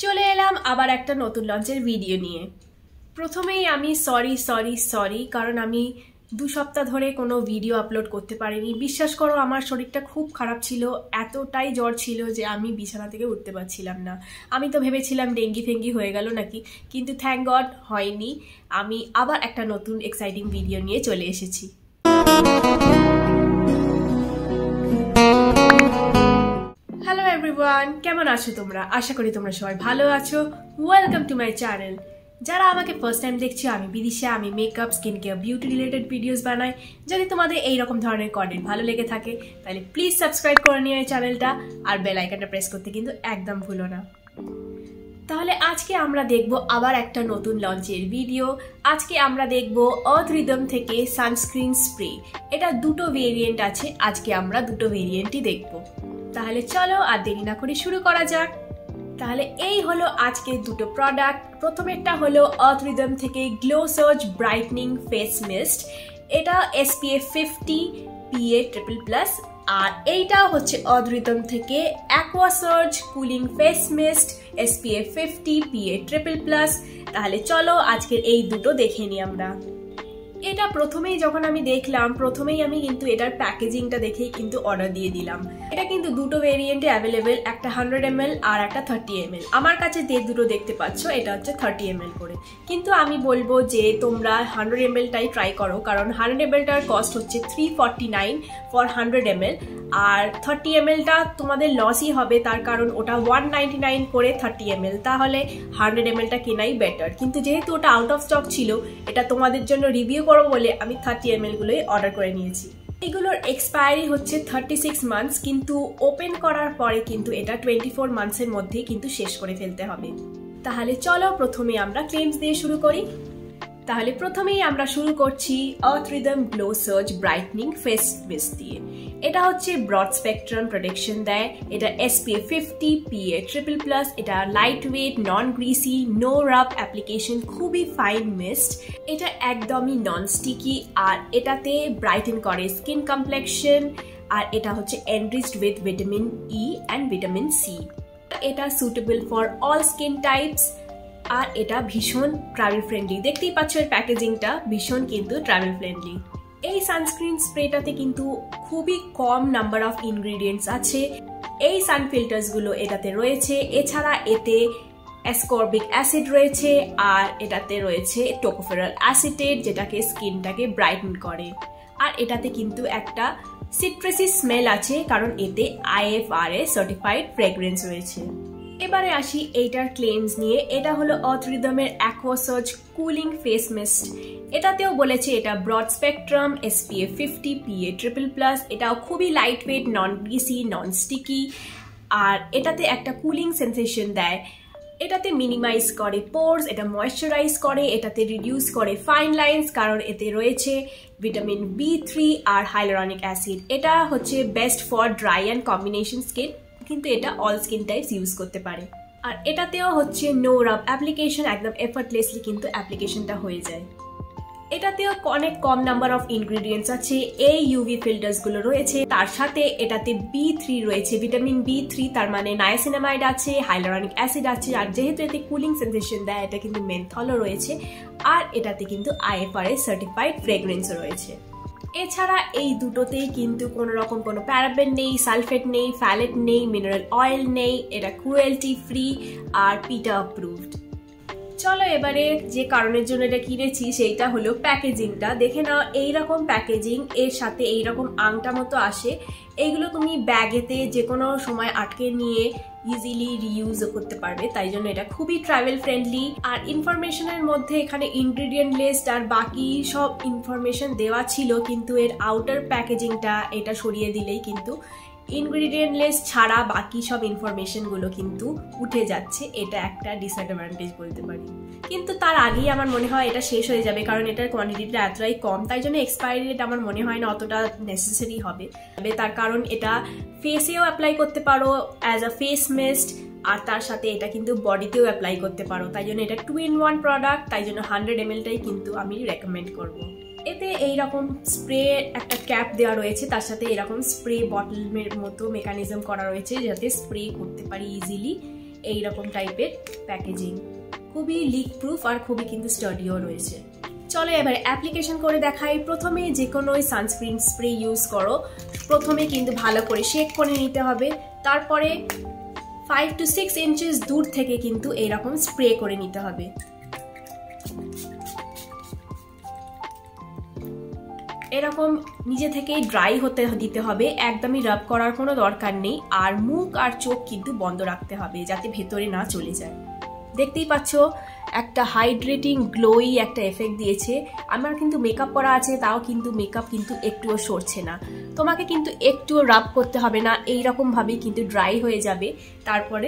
চলে এলাম আবার একটা নতুন লঞ্চের ভিডিও নিয়ে। প্রথমেই আমি সরি কারণ আমি 2 সপ্তাহ ধরে কোনো ভিডিও আপলোড করতে পারিনি। বিশ্বাস করো আমার শরীরটা খুব খারাপ ছিল, এতটাই জ্বর ছিল যে আমি বিছানা থেকে উঠতে পারছিলাম না। আমি তো ভেবেছিলাম ডেঙ্গি ফেঙ্গি হয়ে গেল নাকি, কিন্তু থ্যাঙ্ক গড হয়নি। আমি আবার একটা নতুন এক্সাইটিং ভিডিও নিয়ে চলে এসেছি। হ্যালো এভরিওয়ান, কেমন আছো তোমরা? আশা করি তোমরা সবাই ভালো আছো। Welcome to my channel. যারা আমাকে ফার্স্ট টাইম দেখছো, আমি বিদিশা। আমি makeup, skin care, beauty related videos বানাই। যদি তোমাদের এইরকম ধরনের কন্টেন্ট ভালো লেগে থাকে তাহলে প্লিজ সাবস্ক্রাইব করে নিও এই চ্যানেলটা, আর বেল আইকনটা প্রেস করতে কিন্তু একদম ভুলো না। তাহলে আজকে আমরা দেখব আবার একটা নতুন লঞ্চের ভিডিও। আজকে আমরা দেখব আর্থ রিদম থেকে সানস্ক্রিন স্প্রে। এটা দুটো ভেরিয়েন্ট আছে, আজকে আমরা দুটো ভেরিয়েন্টই দেখব। তাহলে চলো আর দেরি না করে শুরু করা যাক। তাহলে এই হলো আজকে দুটো প্রোডাক্ট। প্রথমেরটা হলো আর্থ রিদম থেকে glow surge brightening face mist. এটা SPF 50 PA+++, আর এইটা হচ্ছে আর্থ রিদম থেকে aqua surge cooling face mist SPF 50 PA+++। তাহলে চলো আজকের এই দুটো দেখে নিই আমরা। এটা প্রথমেই যখন আমি দেখলাম, প্রথমেই আমি কিন্তু এটার প্যাকেজিংটা দেখেই কিন্তু অর্ডার দিয়ে দিলাম। এটা কিন্তু দুটো ভেরিয়েন্টে অ্যাভেলেবেল, একটা 100 ml আর একটা 30 ml। আমার কাছে যে দুটো দেখতে পাচ্ছ এটা হচ্ছে 30 ml করে, কিন্তু আমি বলবো যে তোমরা 100 ml-টাই ট্রাই করো, কারণ 100 ml-টার কস্ট হচ্ছে 349 ফর 100 ml, আর 30 ml-টা তোমাদের লসই হবে, তার কারণ ওটা 199 করে 30 ml, তাহলে 100 ml-টা কেনাই বেটার। কিন্তু যেহেতু ওটা আউট অফ স্টক ছিল, এটা তোমাদের জন্য রিভিউ করবো বলে আমি 30 ml গুলোই অর্ডার করে নিয়েছি। এগুলোর এক্সপায়ারি হচ্ছে 36 মান্থস, কিন্তু ওপেন করার পরে কিন্তু এটা 24 মান্থসের মধ্যেই কিন্তু শেষ করে ফেলতে হবে। তাহলে চলো প্রথমে আমরা ক্লেমস দিয়ে শুরু করি। তাহলে প্রথমেই আমরা শুরু করছি Earth Rhythm glow surge brightening face mist দিয়ে। এটা হচ্ছে ব্রড স্পেকট্রাম প্রোটেকশন দেয়। এটা SPF 50 PA+++। এটা লাইট ওয়েট, নন গ্রিসি, নো রাব অ্যাপ্লিকেশন, খুবই ফাইন মিস্ট। এটা একদমই নন স্টিকি, আর এটাতে ব্রাইটেন করে স্কিন কমপ্লেকশন, আর এটা হচ্ছে enriched with vitamin E and vitamin C। এটা suitable for all skin types, আর এটা ভীষণ ট্রাভেল ফ্রেন্ডলি। দেখতেই পাচ্ছ এর প্যাকেজিংটা ভীষণ কিন্তু ট্রাভেল ফ্রেন্ডলি। এই সানস্ক্রিন স্প্রেটাতে কিন্তু খুবই কম নাম্বার অফ ইনগ্রিডিয়েন্টস আছে। এই সান ফিল্টার্স গুলো এটাতে রয়েছে, এছাড়া এতে অ্যাসকর্বিক অ্যাসিড রয়েছে, আর এটাতে রয়েছে টোকোফেরল অ্যাসিটেট, যেটাকে স্কিনটাকে ব্রাইটেন করে। আর এটাতে কিন্তু একটা সিট্রাসি স্মেল আছে, কারণ এতে IFRA সার্টিফাইড ফ্রেগ্রেন্স রয়েছে। এবারে আসি এইটার ক্লেমস নিয়ে। এটা হলো আর্থ রিদমের aqua surge cooling face mist. এটাতেও বলেছে এটা ব্রড স্পেকট্রাম SPF 50 PA+++। এটাও খুবই লাইট ওয়েট, নন গ্রিসি, নন স্টিকি, আর এটাতে একটা কুলিং সেন্সেশন দেয়। এটাতে মিনিমাইজ করে পোরস, এটা ময়েশ্চারাইজ করে, এটাতে রিডিউস করে ফাইন লাইন্স, কারণ এতে রয়েছে ভিটামিন B3 আর হাইলোরনিক অ্যাসিড। এটা হচ্ছে best for dry and combination skin, কিন্তু এটা অল স্কিন টাইপস ইউজ করতে পারে। আর এটাতেও হচ্ছে নো রাব অ্যাপ্লিকেশন, একদম এফর্টলেসলি কিন্তু অ্যাপ্লিকেশনটা হয়ে যায়। এটাতেও অনেক কম নাম্বার অফ ইনগ্রিডিয়েন্টস আছে। এই UV ফিল্টার্স গুলো রয়েছে, তার সাথে এটাতে B3 রয়েছে, ভিটামিন B3, তার মানে নায়াসিনামাইড আছে, হাইলোরনিক অ্যাসিড আছে, আর যেহেতু এতে কুলিং সেন্সেশন দেয়, এটা কিন্তু মেনথলও রয়েছে, আর এটাতে কিন্তু IFRA সার্টিফাইড ফ্রেগ্রেন্সও রয়েছে। এছাড়া এই দুটোতেই কিন্তু কোনো রকম কোনো প্যারাবেন নেই, সালফেট নেই, ফ্যালেট নেই, মিনারেল অয়েল নেই। এটা ক্রুয়েলটি ফ্রি আর পিটা অ্যাপ্রুভড। চলো এবারে যে কারণের জন্য এটা কিনেছি সেইটা হলো প্যাকেজিংটা। দেখে নাও, এইরকম প্যাকেজিং, এর সাথে এইরকম আংটা মতো আসে। এইগুলো তুমি ব্যাগেতে যে কোনো সময় আটকে নিয়ে ইজিলি রিইউজও করতে পারবে, তাই জন্য এটা খুবই ট্রাভেল ফ্রেন্ডলি। আর ইনফরমেশনের মধ্যে এখানে ইনগ্রিডিয়েন্ট লিস্ট আর বাকি সব ইনফরমেশন দেওয়া ছিল, কিন্তু এর আউটার প্যাকেজিংটা এটা সরিয়ে দিলেই কিন্তু ইনগ্রিডিয়েন্ট লিস্ট ছাড়া বাকি সব ইনফরমেশনগুলো কিন্তু উঠে যাচ্ছে। এটা একটা ডিসঅ্যাডভান্টেজ বলতে পারি, কিন্তু তার আগেই আমার মনে হয় এটা শেষ হয়ে যাবে, কারণ এটার কোয়ান্টিটিটা এতটাই কম, তাই জন্য এক্সপায়ারি ডেট আমার মনে হয় না অতটা নেসেসারি হবে। তার কারণ এটা ফেসেও অ্যাপ্লাই করতে পারো অ্যাজ আ ফেস মিস্ট, আর তার সাথে এটা কিন্তু বডিতেও অ্যাপ্লাই করতে পারো, তাই জন্য এটা 2-in-1 প্রোডাক্ট, তাই জন্য 100 ml-টাই কিন্তু আমি রেকমেন্ড করবো। এতে এইরকম স্প্রে একটা ক্যাপ দেওয়া রয়েছে, তার সাথে এরকম স্প্রে বটলের মতো মেকানিজম করা রয়েছে যাতে স্প্রে করতে পারি ইজিলি। এইরকম টাইপের প্যাকেজিং, খুবই লিক প্রুফ আর খুবই কিন্তু স্টাডিও রয়েছে। চলো এবার অ্যাপ্লিকেশন করে দেখাই। প্রথমে যে কোনো সানস্ক্রিন স্প্রে ইউজ করো, প্রথমে কিন্তু ভালো করে শেক করে নিতে হবে, তারপরে 5 to 6 ইঞ্চেস দূর থেকে কিন্তু এইরকম স্প্রে করে নিতে হবে। এরকম নিজে থেকেই ড্রাই হতে দিতে হবে, একদমই রাব করার কোনো দরকার নেই। আর মুখ আর চোখ কিন্তু বন্ধ রাখতে হবে যাতে ভেতরে না চলে যায়। দেখতেই পাচ্ছ একটা হাইড্রেটিং গ্লোই একটা এফেক্ট দিয়েছে। আমার কিন্তু মেকআপ করা আছে, তাও কিন্তু মেকআপ কিন্তু একটুও সরছে না। তোমাকে কিন্তু একটুও রাব করতে হবে না, এইরকম ভাবেই কিন্তু ড্রাই হয়ে যাবে। তারপরে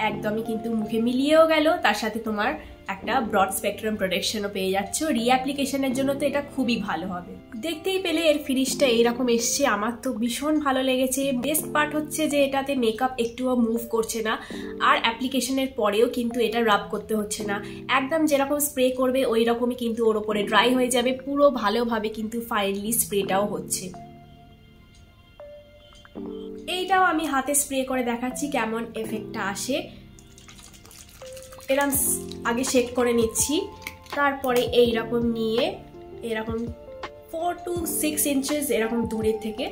একদমই কিন্তু মুখে মিলিয়েও গেল, তার সাথে তোমার একটা ব্রড স্পেকট্রাম প্রোটেকশনও পেয়ে যাচ্ছ। রিঅ্যাপ্লিকেশনের জন্য তো এটা খুবই ভালো হবে। দেখতেই পেলে এর ফিনিশটা এইরকম এসছে, আমার তো ভীষণ ভালো লেগেছে। বেস্ট পার্ট হচ্ছে যে এটাতে মেকআপ একটুও মুভ করছে না, আর অ্যাপ্লিকেশনের পরেও কিন্তু এটা রাব করতে হচ্ছে না। একদম যেরকম স্প্রে করবে ওই রকমই কিন্তু ওর ওপরে ড্রাই হয়ে যাবে, পুরো ভালোভাবে কিন্তু ফাইনালি স্প্রেটাও হচ্ছে। এইটাও আমি হাতে স্প্রে করে দেখাচ্ছি কেমন এফেক্টটা আসে। এরকম আগে শেক করে নিচ্ছি, তারপরে এইরকম নিয়ে এরকম 4 to 6 ইঞ্চেস এরকম দূরের থেকে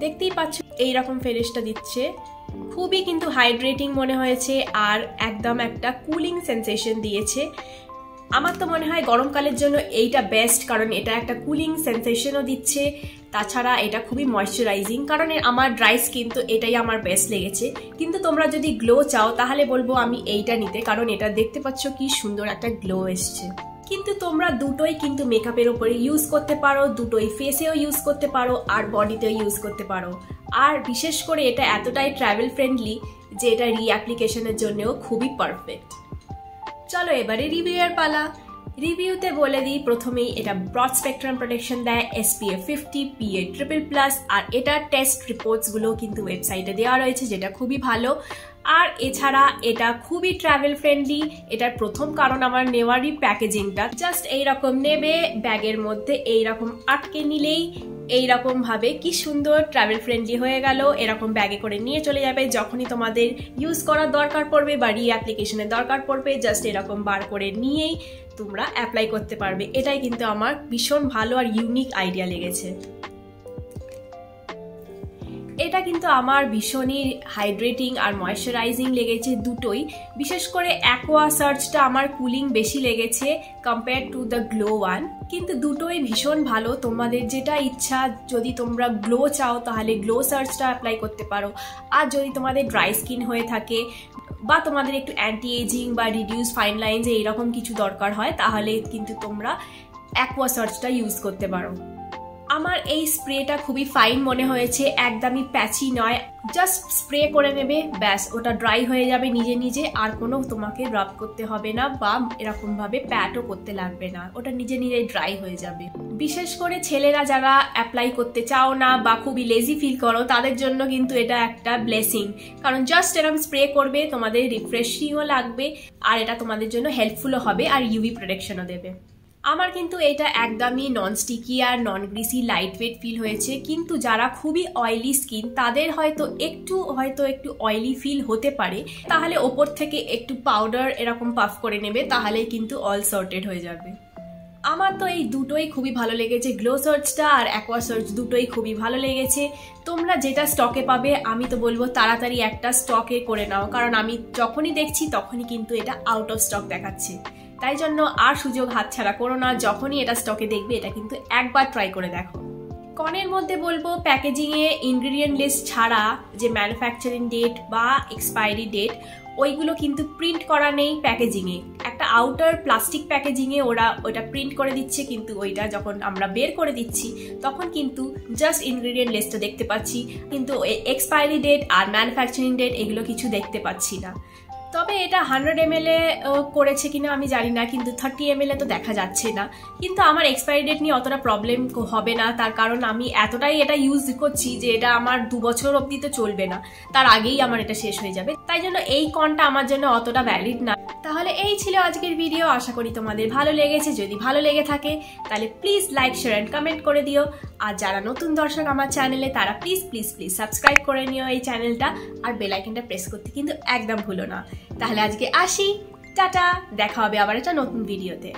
দেখতেই পাচ্ছ এইরকম ফিনিশটা দিচ্ছে। খুবই কিন্তু হাইড্রেটিং মনে হয়েছে আর একদম একটা কুলিং সেন্সেশন দিয়েছে। আমার তো মনে হয় গরমকালের জন্য এইটা বেস্ট, কারণ এটা একটা কুলিং সেন্সেশনও দিচ্ছে, তাছাড়া এটা খুবই ময়শ্চারাইজিং। কারণ আমার ড্রাই স্কিন, তো এটাই আমার বেস্ট লেগেছে। কিন্তু তোমরা যদি গ্লো চাও তাহলে বলবো আমি এইটা নিতে, কারণ এটা দেখতে পাচ্ছ কি সুন্দর একটা গ্লো এসছে। কিন্তু তোমরা দুটোই কিন্তু মেকআপের উপরে ইউজ করতে পারো, দুটোই ফেসেও ইউজ করতে পারো আর বডিতেও ইউজ করতে পারো। আর বিশেষ করে এটা এতটাই ট্রাভেল ফ্রেন্ডলি যে এটা রিঅ্যাপ্লিকেশনের জন্যও খুবই পারফেক্ট। চলো এবারে রিভিউয়ের পালা। রিভিউতে বলে দিই, প্রথমেই এটা ব্রড স্পেকট্রাম প্রোটেকশন দেয়, SPF 50 PA++, আর এটার টেস্ট রিপোর্টসগুলো কিন্তু ওয়েবসাইটে দেওয়া রয়েছে, যেটা খুবই ভালো। আর এছাড়া এটা খুবই ট্রাভেল ফ্রেন্ডলি। এটার প্রথম কারণ আমার নেওয়ারই প্যাকেজিংটা, জাস্ট এইরকম নেবে, ব্যাগের মধ্যে এইরকম আটকে নিলেই এইরকম ভাবে কি সুন্দর ট্রাভেল ফ্রেন্ডলি হয়ে গেল। এরকম ব্যাগে করে নিয়ে চলে যাবে, যখনই তোমাদের ইউজ করার দরকার পড়বে বা রিঅ্যাপ্লিকেশনের দরকার পড়বে, জাস্ট এরকম বার করে নিয়েই তোমরা অ্যাপ্লাই করতে পারবে। এটাই কিন্তু আমার ভীষণ ভালো আর ইউনিক আইডিয়া লেগেছে। এটা কিন্তু আমার ভীষণই হাইড্রেটিং আর ময়শ্চারাইজিং লেগেছে দুটোই। বিশেষ করে অ্যাকোয়া সার্চটা আমার কুলিং বেশি লেগেছে compare to the glow one, কিন্তু দুটোই ভীষণ ভালো। তোমাদের যেটা ইচ্ছা, যদি তোমরা গ্লো চাও তাহলে গ্লো সার্চটা অ্যাপ্লাই করতে পারো, আর যদি তোমাদের ড্রাই স্কিন হয়ে থাকে বা তোমাদের একটু অ্যান্টি এজিং বা রিডিউস ফাইন লাইন্স এইরকম কিছু দরকার হয়, তাহলে কিন্তু তোমরা অ্যাকোয়া সার্চটা ইউজ করতে পারো। আমার এই স্প্রেটা খুবই ফাইন মনে হয়েছে, একদমই প্যাচি নয়। জাস্ট স্প্রে করে নেবে, ব্যাস ওটা ড্রাই হয়ে যাবে নিজে নিজে, আর কোনো তোমাকে রাব করতে হবে না বা এরকম ভাবে প্যাটও করতে লাগবে না, ওটা নিজে নিজে ড্রাই হয়ে যাবে। বিশেষ করে ছেলেরা যারা অ্যাপ্লাই করতে চাও না বা খুবই লেজি ফিল করো, তাদের জন্য কিন্তু এটা একটা ব্লেসিং, কারণ জাস্ট এরকম স্প্রে করবে, তোমাদের রিফ্রেশিংও লাগবে আর এটা তোমাদের জন্য হেল্পফুলও হবে আর ইউভি প্রোটেকশনও দেবে। আমার কিন্তু এটা একদমই নন স্টিকি আর নন গ্রিসি লাইট ওয়েট ফিল হয়েছে, কিন্তু যারা খুবই অয়েলি স্কিন তাদের হয়তো একটু অয়েলি ফিল হতে পারে, তাহলে ওপর থেকে একটু পাউডার এরকম পাফ করে নেবে, তাহলে কিন্তু অল সর্টেড হয়ে যাবে। আমার তো এই দুটোই খুবই ভালো লেগেছে, গ্লো সার্চটা আর অ্যাকোয়া সার্চ দুটোই খুবই ভালো লেগেছে। তোমরা যেটা স্টকে পাবে আমি তো বলবো তাড়াতাড়ি একটা স্টকে করে নাও, কারণ আমি যখনই দেখছি তখনই কিন্তু এটা আউট অফ স্টক দেখাচ্ছে। তাই জন্য আর সুযোগ হাতছাড়া করো না, যখনই এটা স্টকে দেখবে এটা কিন্তু একবার ট্রাই করে দেখো। কনের মধ্যে বলবো প্যাকেজিংয়ে ইনগ্রিডিয়েন্ট লিস্ট ছাড়া যে ম্যানুফ্যাকচারিং ডেট বা এক্সপায়ারি ডেট ওইগুলো কিন্তু প্রিন্ট করা নেই প্যাকেজিংয়ে। একটা আউটার প্লাস্টিক প্যাকেজিংয়ে ওটা প্রিন্ট করে দিচ্ছে, কিন্তু ওইটা যখন আমরা বের করে দিচ্ছি তখন কিন্তু জাস্ট ইনগ্রিডিয়েন্ট লিস্টটা দেখতে পাচ্ছি, কিন্তু এক্সপায়ারি ডেট আর ম্যানুফ্যাকচারিং ডেট এগুলো কিছু দেখতে পাচ্ছি না। তবে এটা 100 ml করেছে কিনা আমি জানি না, কিন্তু 30 ml তো দেখা যাচ্ছে না। কিন্তু আমার এক্সপায়ারি ডেট নিয়ে অতটা প্রবলেম হবে না, তার কারণ আমি এতটাই এটা ইউজ করছি যে এটা আমার 2 বছর অবধি তো চলবে না, তার আগেই আমার এটা শেষ হয়ে যাবে। তাই জন্য এই কনটা আমার জন্য অতটা ভ্যালিড না। তাহলে এই ছিল আজকের ভিডিও। আশা করি তোমাদের ভালো লেগেছে। যদি ভালো লেগে থাকে তাহলে please like share and comment করে দিও। আর যারা নতুন দর্শক আমার চ্যানেলে তারা প্লিজ প্লিজ প্লিজ সাবস্ক্রাইব করে নিও এই চ্যানেলটা, আর বেল আইকনটা প্রেস করতে কিন্তু একদম ভুলো না। তাহলে আজকে আসি, টাটা, দেখা হবে আবার একটা নতুন ভিডিওতে।